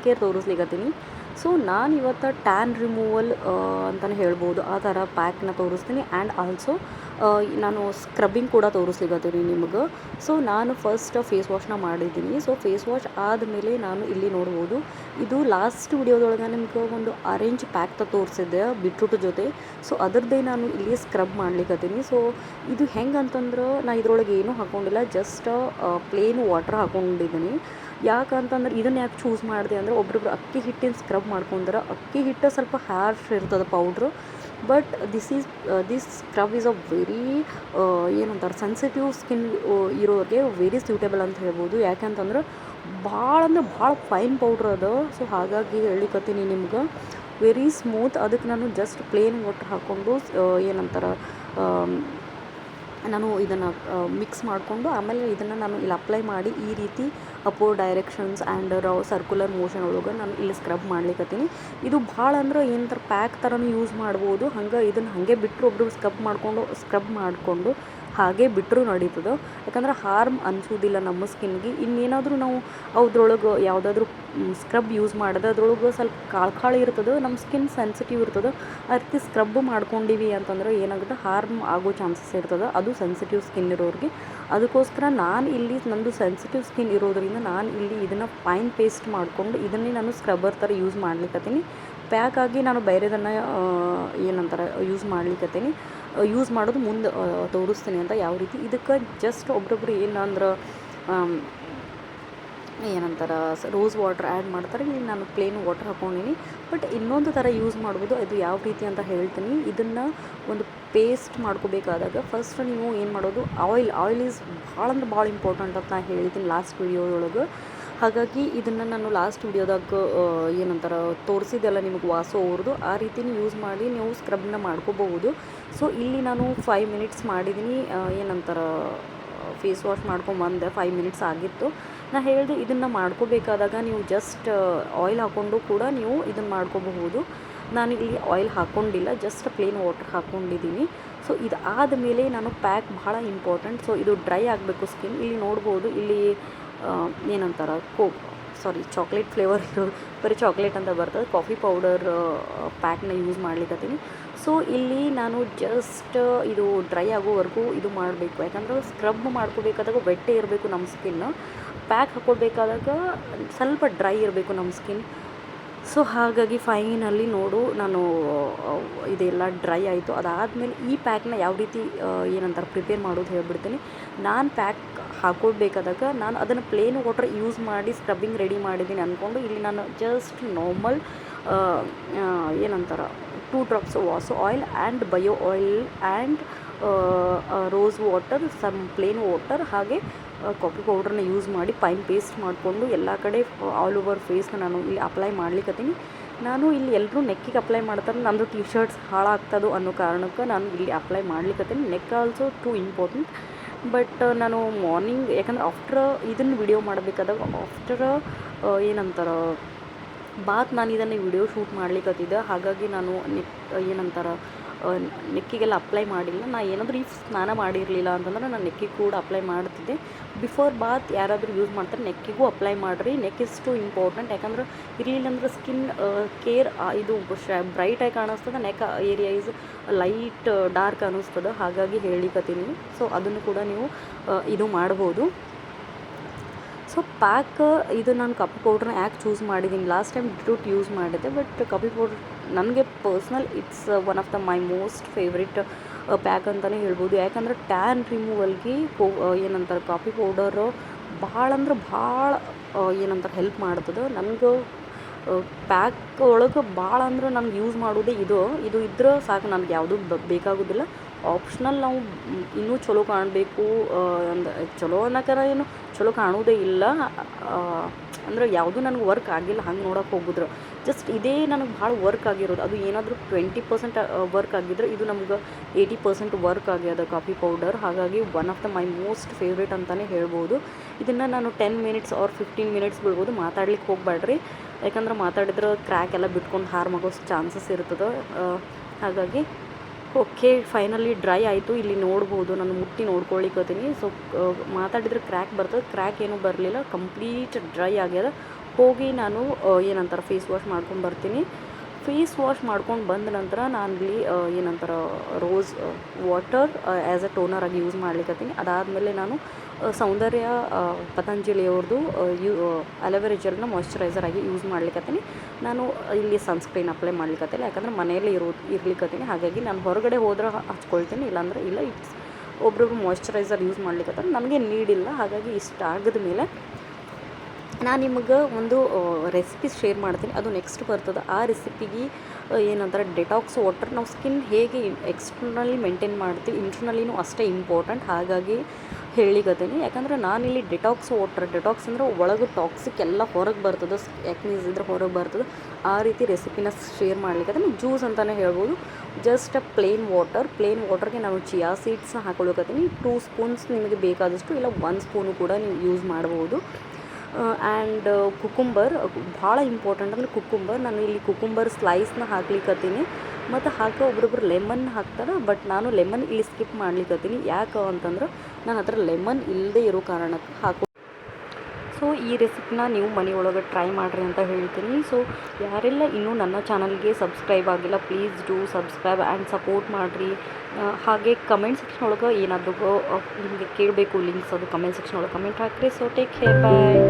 Care ತೋರಿಸ್ಲಿಕ್ಕತ್ತೀನಿ. So ನಾನು ಇವತ್ತು tan removal ಅಂತಲೇ ಹೇಳ್ಬೋದು, ಆ ಥರ ಪ್ಯಾಕ್ನ ತೋರಿಸ್ತೀನಿ. ಆ್ಯಂಡ್ ಆಲ್ಸೋ ನಾನು ಸ್ಕ್ರಬ್ಬಿಂಗ್ ಕೂಡ ತೋರಿಸ್ಲಿಕ್ಕತ್ತೀನಿ ನಿಮ್ಗೆ. ಸೊ ನಾನು ಫಸ್ಟ್ ಫೇಸ್ ವಾಶ್ನ ಮಾಡಿದ್ದೀನಿ. ಸೊ ಫೇಸ್ ವಾಶ್ ಆದಮೇಲೆ ನಾನು ಇಲ್ಲಿ ನೋಡ್ಬೋದು, ಇದು ಲಾಸ್ಟ್ ವಿಡಿಯೋದೊಳಗೆ ನಿಮ್ಗೆ ಒಂದು ಆರೆಂಜ್ ಪ್ಯಾಕ್ ತೋರಿಸಿದ್ದೆ ಬೀಟ್ರೂಟ್ ಜೊತೆ. ಸೊ ಅದರದ್ದೇ ನಾನು ಇಲ್ಲಿ ಸ್ಕ್ರಬ್ ಮಾಡ್ಲಿಕ್ಕತ್ತೀನಿ. ಸೊ ಇದು ಹೆಂಗೆ ಅಂತಂದ್ರೆ ನಾನು ಇದ್ರೊಳಗೆ ಏನೂ ಹಾಕ್ಕೊಂಡಿಲ್ಲ, ಜಸ್ಟ್ ಪ್ಲೇನ್ ವಾಟರ್ ಹಾಕ್ಕೊಂಡಿದ್ದೀನಿ. ಯಾಕಂತಂದ್ರೆ ಇದನ್ನು ಯಾಕೆ ಚೂಸ್ ಮಾಡಿದೆ ಅಂದರೆ, ಒಬ್ರೊಬ್ರು ಅಕ್ಕಿ ಹಿಟ್ಟಿನ ಸ್ಕ್ರಬ್ ಮಾಡ್ಕೊಂಡ್ರೆ ಅಕ್ಕಿ ಹಿಟ್ಟು ಸ್ವಲ್ಪ ಹ್ಯಾರ್ಶ್ ಇರ್ತದೆ powder. But this scrub is a very ಏನಂತಾರೆ ಸೆನ್ಸಿಟಿವ್ ಸ್ಕಿನ್ ಇರೋರಿಗೆ ವೆರಿ ಸ್ಯೂಟೇಬಲ್ ಅಂತ ಹೇಳ್ಬೋದು. ಯಾಕೆಂತಂದ್ರೆ ಭಾಳ ಅಂದ್ರೆ ಭಾಳ ಫೈನ್ ಪೌಡ್ರ್ ಅದು. ಸೊ ಹಾಗಾಗಿ ಹೇಳಿಕತ್ತೀನಿ ನಿಮ್ಗೆ, ವೆರಿ ಸ್ಮೂತ್. ಅದಕ್ಕೆ ನಾನು ಜಸ್ಟ್ ಪ್ಲೇನ್ ವಾಟರ್ ಹಾಕ್ಕೊಂಡು ಏನಂತಾರೆ ನಾನು ಇದನ್ನು ಮಿಕ್ಸ್ ಮಾಡಿಕೊಂಡು ಆಮೇಲೆ ಇದನ್ನು ನಾನು ಇಲ್ಲಿ ಅಪ್ಲೈ ಮಾಡಿ ಈ ರೀತಿ ಅಪೋರ್ ಡೈರೆಕ್ಷನ್ಸ್ ಆ್ಯಂಡ್ ಸರ್ಕ್ಯುಲರ್ ಮೋಷನ್ ಒಳಗೆ ನಾನು ಇಲ್ಲಿ ಸ್ಕ್ರಬ್ ಮಾಡ್ಲಿಕ್ಕತ್ತೀನಿ. ಇದು ಭಾಳ ಅಂದ್ರೆ ಏನಂತಾರೆ ಪ್ಯಾಕ್ ಥರನೂ ಯೂಸ್ ಮಾಡ್ಬೋದು. ಹಂಗೆ ಇದನ್ನು ಹಾಗೆ ಬಿಟ್ಟರು ಒಬ್ಬರು ಸ್ಕ್ರಬ್ ಮಾಡಿಕೊಂಡು ಹಾಗೆ ಬಿಟ್ಟರು ನಡೀತದೆ. ಯಾಕಂದ್ರೆ ಹಾರ್ಮ್ ಅನಿಸೋದಿಲ್ಲ ನಮ್ಮ ಸ್ಕಿನ್ಗೆ. ಇನ್ನೇನಾದರೂ ನಾವು ಅದ್ರೊಳಗೆ ಯಾವುದಾದ್ರೂ ಸ್ಕ್ರಬ್ ಯೂಸ್ ಮಾಡಿದ್ರೆ ಅದ್ರೊಳಗೆ ಸ್ವಲ್ಪ ಕಾಳು ಇರ್ತದೆ, ನಮ್ಮ ಸ್ಕಿನ್ ಸೆನ್ಸಿಟಿವ್ ಇರ್ತದೆ. ಆ ರೀತಿ ಸ್ಕ್ರಬ್ ಮಾಡ್ಕೊಂಡಿವಿ ಅಂತಂದ್ರೆ ಏನಾಗುತ್ತೆ, ಹಾರ್ಮ್ ಆಗೋ ಚಾನ್ಸಸ್ ಇರ್ತದೆ, ಅದು ಸೆನ್ಸಿಟಿವ್ ಸ್ಕಿನ್ ಇರೋರಿಗೆ. ಅದಕ್ಕೋಸ್ಕರ ನಾನು ಇಲ್ಲಿ ನಂದು ಸೆನ್ಸಿಟಿವ್ ಸ್ಕಿನ್ ಇರೋದ್ರಿಂದ ನಾನು ಇಲ್ಲಿ ಇದನ್ನು ಫೈನ್ ಪೇಸ್ಟ್ ಮಾಡಿಕೊಂಡು ಇದನ್ನೇ ನಾನು ಸ್ಕ್ರಬ್ಬರ್ ಥರ ಯೂಸ್ ಮಾಡ್ಲಿಕ್ಕತ್ತೀನಿ. ಪ್ಯಾಕಾಗಿ ನಾನು ಬೇರೆದನ್ನು ಏನಂತಾರೆ ಯೂಸ್ ಮಾಡ್ಲಿಕ್ಕತ್ತೀನಿ. ಯೂಸ್ ಮಾಡೋದು ಮುಂದೆ ತೋರಿಸ್ತೀನಿ ಅಂತ ಯಾವ ರೀತಿ. ಇದಕ್ಕೆ ಜಸ್ಟ್ ಒಬ್ರೊಬ್ರು ಏನಂದ್ರೆ ಏನಂತಾರೆ ರೋಸ್ ವಾಟರ್ ಆ್ಯಡ್ ಮಾಡ್ತಾರೆ. ಇಲ್ಲಿ ನಾನು ಪ್ಲೇನ್ ವಾಟರ್ ಹಾಕ್ಕೊಂಡಿನಿ. ಬಟ್ ಇನ್ನೊಂದು ಥರ ಯೂಸ್ ಮಾಡ್ಬೋದು, ಅದು ಯಾವ ರೀತಿ ಅಂತ ಹೇಳ್ತೀನಿ. ಇದನ್ನು ಒಂದು ಪೇಸ್ಟ್ ಮಾಡ್ಕೋಬೇಕಾದಾಗ ಫಸ್ಟ್ ನೀವು ಏನು ಮಾಡೋದು, ಆಯಿಲ್ ಈಸ್ ಭಾಳ ಅಂದ್ರೆ ಭಾಳ ಇಂಪಾರ್ಟೆಂಟ್ ಅಂತ ನಾನು ಹೇಳ್ತೀನಿ ಲಾಸ್ಟ್ ವಿಡಿಯೋದೊಳಗೆ. ಹಾಗಾಗಿ ಇದನ್ನು ನಾನು ಲಾಸ್ಟ್ ವಿಡಿಯೋದಾಗ ಏನಂತಾರೆ ತೋರಿಸಿದೆಲ್ಲ ನಿಮಗೆ ವಾಸೋ ಅವ್ರದ್ದು, ಆ ರೀತಿನೇ ಯೂಸ್ ಮಾಡಿ ನೀವು ಸ್ಕ್ರಬ್ನ ಮಾಡ್ಕೋಬಹುದು. ಸೊ ಇಲ್ಲಿ ನಾನು 5 ಮಿನಿಟ್ಸ್ ಮಾಡಿದ್ದೀನಿ. ಏನಂತಾರೆ ಫೇಸ್ ವಾಶ್ ಮಾಡ್ಕೊಂಬಂದೆ, 5 ಮಿನಿಟ್ಸ್ ಆಗಿತ್ತು. ನಾನು ಹೇಳಿದೆ ಇದನ್ನು ಮಾಡ್ಕೋಬೇಕಾದಾಗ ನೀವು ಜಸ್ಟ್ ಆಯಿಲ್ ಹಾಕ್ಕೊಂಡು ಕೂಡ ನೀವು ಇದನ್ನು ಮಾಡ್ಕೋಬಹುದು. ನಾನು ಇಲ್ಲಿ ಆಯಿಲ್ ಹಾಕ್ಕೊಂಡಿಲ್ಲ, ಜಸ್ಟ್ ಪ್ಲೇನ್ ವಾಟರ್ ಹಾಕ್ಕೊಂಡಿದ್ದೀನಿ. ಸೊ ಇದು ಆದಮೇಲೆ ನಾನು ಪ್ಯಾಕ್ ಭಾಳ ಇಂಪಾರ್ಟೆಂಟ್. ಸೊ ಇದು ಡ್ರೈ ಆಗಬೇಕು ಸ್ಕಿನ್. ಇಲ್ಲಿ ನೋಡ್ಬೋದು, ಇಲ್ಲಿ ಏನಂತಾರೆ ಚಾಕ್ಲೇಟ್ ಫ್ಲೇವರ್ ಇರೋ ಬರೀ ಚಾಕ್ಲೇಟ್ ಅಂತ ಬರ್ತದೆ, ಕಾಫಿ ಪೌಡರ್ ಪ್ಯಾಕ್ನ ಯೂಸ್ ಮಾಡ್ಲಿಕ್ಕತ್ತೀನಿ. ಸೊ ಇಲ್ಲಿ ನಾನು ಜಸ್ಟ್ ಇದು ಡ್ರೈ ಆಗೋವರೆಗೂ ಇದು ಮಾಡಬೇಕು. ಯಾಕಂದ್ರೆ ಸ್ಕ್ರಬ್ ಮಾಡ್ಕೋಬೇಕಾದಾಗ ವೆಟ್ಟೇ ಇರಬೇಕು ನಮ್ಮ ಸ್ಕಿನ್, ಪ್ಯಾಕ್ ಹಾಕ್ಕೊಳ್ಬೇಕಾದಾಗ ಸ್ವಲ್ಪ ಡ್ರೈ ಇರಬೇಕು ನಮ್ಮ ಸ್ಕಿನ್. ಸೊ ಹಾಗಾಗಿ ಫೈನಲ್ಲಿ ನೋಡು ನಾನು ಇದೆಲ್ಲ ಡ್ರೈ ಆಯಿತು. ಅದಾದಮೇಲೆ ಈ ಪ್ಯಾಕ್ನ ಯಾವ ರೀತಿ ಏನಂತಾರೆ ಪ್ರಿಪೇರ್ ಮಾಡೋದು ಹೇಳ್ಬಿಡ್ತೀನಿ. ನಾನು ಪ್ಯಾಕ್ ಹಾಕ್ಕೊಳ್ಬೇಕಾದಾಗ ನಾನು ಅದನ್ನು ಪ್ಲೇನ್ ವಾಟರ್ ಯೂಸ್ ಮಾಡಿ ಸ್ಕ್ರಬ್ಬಿಂಗ್ ರೆಡಿ ಮಾಡಿದ್ದೀನಿ ಅಂದ್ಕೊಂಡು ಇಲ್ಲಿ ನಾನು ಜಸ್ಟ್ ನಾರ್ಮಲ್ ಏನಂತಾರೆ 2 ಡ್ರಾಪ್ಸ್ ವಾಸೋ oil and bio oil and rose water, some plain water ಹಾಗೆ ಕಾಫಿ ಪೌಡ್ರನ್ನ ಯೂಸ್ ಮಾಡಿ ಫೈನ್ ಪೇಸ್ಟ್ ಮಾಡಿಕೊಂಡು ಎಲ್ಲ ಕಡೆ ಆಲ್ ಓವರ್ ಫೇಸ್ನ ನಾನು ಇಲ್ಲಿ ಅಪ್ಲೈ ಮಾಡ್ಲಿಕ್ಕತ್ತೀನಿ. ನಾನು ಇಲ್ಲಿ ಎಲ್ಲರೂ ನೆಕ್ಕಿಗೆ ಅಪ್ಲೈ ಮಾಡ್ತಾರೆ, ನಮ್ಮದು ಟಿ ಶರ್ಟ್ಸ್ ಹಾಳಾಗ್ತದೋ ಅನ್ನೋ ಕಾರಣಕ್ಕೆ ನಾನು ಇಲ್ಲಿ ಅಪ್ಲೈ ಮಾಡ್ಲಿಕ್ಕತ್ತೀನಿ. Neck also to important. But ನಾನು ಮಾರ್ನಿಂಗ್ ಯಾಕಂದ್ರೆ ಆಫ್ಟರ್ ಇದನ್ನು ವಿಡಿಯೋ ಮಾಡಬೇಕಾದಾಗ ಆಫ್ಟರ್ ಏನಂತಾರೆ ನಾನು ಇದನ್ನು ವಿಡಿಯೋ ಶೂಟ್ ಮಾಡ್ಲಿಕ್ಕತ್ತಿದ್ದೆ. ಹಾಗಾಗಿ ನಾನು ಏನಂತಾರೆ ನೆಕ್ಕಿಗೆಲ್ಲ ಅಪ್ಲೈ ಮಾಡಿಲ್ಲ. ನಾನು ಏನಾದರೂ ಸ್ನಾನ ಮಾಡಿರಲಿಲ್ಲ ಅಂತಂದ್ರೆ ನಾನು ನೆಕ್ಕಿಗೆ ಕೂಡ ಅಪ್ಲೈ ಮಾಡ್ತಿದ್ದೆ. ಬಿಫೋರ್ ಬಾತ್ ಯಾರಾದರೂ ಯೂಸ್ ಮಾಡ್ತಾರೆ ನೆಕ್ಕಿಗೂ ಅಪ್ಲೈ ಮಾಡಿರಿ. Neck is too important. ಯಾಕಂದ್ರೆ ಇರಲಿಲ್ಲ ಅಂದ್ರೆ ಸ್ಕಿನ್ ಕೇರ್ ಇದು ಬ್ರೈಟಾಗಿ ಕಾಣಿಸ್ತದೆ, neck area is light dark ಅನ್ನಿಸ್ತದೆ. ಹಾಗಾಗಿ ಹೇಳಿಕತ್ತೀನಿ. ಸೊ ಅದನ್ನು ಕೂಡ ನೀವು ಇದು ಮಾಡ್ಬೋದು. ಸೊ ಪ್ಯಾಕ್ ಇದು ನಾನು ಕಾಫಿ ಪೌಡ್ರನ್ನ ಯಾಕೆ ಚೂಸ್ ಮಾಡಿದ್ದೀನಿ, ಲಾಸ್ಟ್ ಟೈಮ್ ಬೀಟ್ರೂಟ್ ಯೂಸ್ ಮಾಡಿದ್ದೆ. ಬಟ್ ಕಾಫಿ ಪೌಡ್ರ್ ನನಗೆ personal it's one of the my most favourite pack ಅಂತಲೇ ಹೇಳ್ಬೋದು. ಯಾಕಂದರೆ ಟ್ಯಾನ್ ರಿಮೂವಲ್ಗೆ ಏನಂತಾರೆ ಕಾಫಿ ಪೌಡರು ಭಾಳ ಅಂದ್ರೆ ಭಾಳ ಏನಂತಾರೆ ಹೆಲ್ಪ್ ಮಾಡ್ತದೆ. ನನಗೆ ಪ್ಯಾಕ್ ಒಳಗೆ ಭಾಳ ಅಂದ್ರೆ ನನಗೆ ಯೂಸ್ ಮಾಡೋದೇ ಇದು ಇದ್ರೆ ಸಾಕು, ನನಗೆ ಯಾವುದೂ ಬೇಕಾಗೋದಿಲ್ಲ. ಆಪ್ಷನಲ್ ನಾವು ಇನ್ನೂ ಚಲೋ ಕಾಣಬೇಕು ಚಲೋ ಅನ್ನೋಕ್ಕಾರ ಏನು ಚಲೋ ಕಾಣೋದೇ ಇಲ್ಲ. ಅಂದರೆ ಯಾವುದೂ ನನಗೆ ವರ್ಕ್ ಆಗಿಲ್ಲ ಹಂಗೆ ನೋಡೋಕೆ ಹೋಗಿದ್ರೆ. ಜಸ್ಟ್ ಇದೇ ನನಗೆ ಭಾಳ ವರ್ಕ್ ಆಗಿರೋದು. ಅದು ಏನಾದರೂ 20% ವರ್ಕ್ ಆಗಿದ್ರೆ ಇದು ನಮ್ಗೆ 80% ವರ್ಕ್ ಆಗ್ಯದ ಕಾಫಿ ಪೌಡರ್. ಹಾಗಾಗಿ one of the my most favourite ಅಂತಲೇ ಹೇಳ್ಬೋದು. ಇದನ್ನು ನಾನು 10 ಮಿನಿಟ್ಸ್ ಆರ್ 15 ಮಿನಿಟ್ಸ್ ಬಿಡ್ಬೋದು. ಮಾತಾಡ್ಲಿಕ್ಕೆ ಹೋಗಬೇಡ್ರಿ, ಯಾಕಂದ್ರೆ ಮಾತಾಡಿದ್ರೆ ಕ್ರ್ಯಾಕ್ ಎಲ್ಲ ಬಿಟ್ಕೊಂಡು ಹಾರ್ಮ್ ಆಗೋ ಚಾನ್ಸಸ್ ಇರ್ತದೆ. ಹಾಗಾಗಿ ಓಕೆ ಫೈನಲಿ ಡ್ರೈ ಆಯಿತು. ಇಲ್ಲಿ ನೋಡ್ಬೋದು, ನಾನು ಮುಟ್ಟಿ ನೋಡ್ಕೊಳ್ಳಿಕ್ಕತ್ತೀನಿ. ಸೊ ಮಾತಾಡಿದ್ರೆ ಕ್ರ್ಯಾಕ್ ಬರ್ತದೆ, ಕ್ರ್ಯಾಕ್ ಏನೂ ಬರಲಿಲ್ಲ, ಕಂಪ್ಲೀಟ್ ಡ್ರೈ ಆಗ್ಯದ. ಹೋಗಿ ನಾನು ಏನಂತಾರೆ ಫೇಸ್ ವಾಶ್ ಮಾಡ್ಕೊಂಡು ಬರ್ತೀನಿ. ಫೇಸ್ ವಾಶ್ ಮಾಡ್ಕೊಂಡು ಬಂದ ನಂತರ ನಾನಿಲ್ಲಿ ಏನಂತಾರೆ rose water as a toner ಆಗಿ ಯೂಸ್ ಮಾಡ್ಲಿಕ್ಕತ್ತೀನಿ. ಅದಾದಮೇಲೆ ನಾನು ಸೌಂದರ್ಯ ಪತಂಜಲಿಯವ್ರದ್ದು ಅಲೋವೆರಾ ಜೆಲ್ನ ಮಾಯ್ಶ್ಚರೈಸರ್ ಆಗಿ ಯೂಸ್ ಮಾಡ್ಲಿಕ್ಕತ್ತೀನಿ. ನಾನು ಇಲ್ಲಿ ಸನ್ಸ್ಕ್ರೀನ್ ಅಪ್ಲೈ ಮಾಡ್ಲಿಕ್ಕತ್ತಿಲ್ಲ, ಯಾಕಂದ್ರೆ ಮನೆಯಲ್ಲೇ ಇರ್ಲಿಕ್ಕತ್ತೀನಿ. ಹಾಗಾಗಿ ನಾನು ಹೊರಗಡೆ ಹೋದ್ರೆ ಹಚ್ಕೊಳ್ತೀನಿ, ಇಲ್ಲಾಂದ್ರೆ ಇಲ್ಲ. ಒಬ್ರೊಬ್ರು ಮಾಯ್ಶ್ಚರೈಸರ್ ಯೂಸ್ ಮಾಡ್ಲಿಕ್ಕತ್ತಾರೆ, ನನಗೆ ನೀಡಿಲ್ಲ. ಹಾಗಾಗಿ ಇಷ್ಟ ಆಗಿದ ಮೇಲೆ ನಾನು ನಿಮಗೆ ಒಂದು ರೆಸಿಪಿ ಶೇರ್ ಮಾಡ್ತೀನಿ, ಅದು ನೆಕ್ಸ್ಟ್ ಬರ್ತದೆ. ಆ ರೆಸಿಪಿಗೆ ಏನಂತಾರೆ ಡೆಟಾಕ್ಸ್ ವಾಟರ್. ನಾವು ಸ್ಕಿನ್ ಹೇಗೆ ಎಕ್ಸ್ಟರ್ನಲಿ ಮೇಂಟೈನ್ ಮಾಡ್ತೀವಿ, ಇಂಟರ್ನಲಿನೂ ಅಷ್ಟೇ ಇಂಪಾರ್ಟೆಂಟ್. ಹಾಗಾಗಿ ಹೇಳಿಕತ್ತೀನಿ, ಯಾಕಂದ್ರೆ ನಾನಿಲ್ಲಿ ಡೆಟಾಕ್ಸ್ ಅಂದರೆ ಒಳಗೆ ಟಾಕ್ಸಿಕ್ ಎಲ್ಲ ಹೊರಗೆ ಬರ್ತದೆ, ಯಾಕ್ನೀಸ್ ಇದ್ರೆ ಹೊರಗೆ ಬರ್ತದೆ. ಆ ರೀತಿ ರೆಸಿಪಿನ ಶೇರ್ ಮಾಡ್ಲಿಕ್ಕೆ ಜ್ಯೂಸ್ ಅಂತಲೇ ಹೇಳ್ಬೋದು. ಜಸ್ಟ್ ಪ್ಲೇನ್ ವಾಟರ್ಗೆ ನಾನು ಚಿಯಾ ಸೀಡ್ಸ್ ಹಾಕೊಳ್ಕತ್ತೀನಿ. 2 ಸ್ಪೂನ್ಸ್ ನಿಮಗೆ ಬೇಕಾದಷ್ಟು, ಇಲ್ಲ 1 ಸ್ಪೂನು ಕೂಡ ನೀವು ಯೂಸ್ ಮಾಡ್ಬೋದು. ಆ್ಯಂಡ್ ಕುಕುಂಬರ್ ಭಾಳ ಇಂಪಾರ್ಟೆಂಟ್ ಅಂದರೆ ಕುಕುಂಬರ್. ನಾನು ಇಲ್ಲಿ ಕುಕುಂಬರ್ ಸ್ಲೈಸ್ನ ಹಾಕ್ಲಿಕ್ಕತ್ತೀನಿ. ಮತ್ತು ಒಬ್ರೊಬ್ರು ಲೆಮನ್ ಹಾಕ್ತಾರೆ, ಬಟ್ ನಾನು ಲೆಮನ್ ಇಲ್ಲಿ ಸ್ಕಿಪ್ ಮಾಡ್ಲಿಕ್ಕತ್ತೀನಿ. ಯಾಕೆ ಅಂತಂದ್ರೆ ನನ್ನ ಹತ್ರ ಲೆಮನ್ ಇಲ್ಲದೆ ಇರೋ ಕಾರಣಕ್ಕೆ ಸೊ ಈ ರೆಸಿಪಿನ ನೀವು ಮನೆಯೊಳಗೆ ಟ್ರೈ ಮಾಡಿರಿ ಅಂತ ಹೇಳ್ತೀನಿ. ಸೊ ಯಾರೆಲ್ಲ ಇನ್ನೂ ನನ್ನ ಚಾನಲ್ಗೆ ಸಬ್ಸ್ಕ್ರೈಬ್ ಆಗಿಲ್ಲ, please do subscribe and support ಮಾಡಿರಿ. ಹಾಗೆ ಕಮೆಂಟ್ ಸೆಕ್ಷನ್ ಒಳಗೆ ಏನಾದರೂ ನಿಮಗೆ ಕೇಳಬೇಕು ಲಿಂಕ್ಸ್, ಅದು ಕಮೆಂಟ್ ಸೆಕ್ಷನ್ ಒಳಗೆ ಕಮೆಂಟ್ ಹಾಕಿರಿ. ಸೊ ಟೇಕ್ ಕೇರ್, ಬಾಯ್.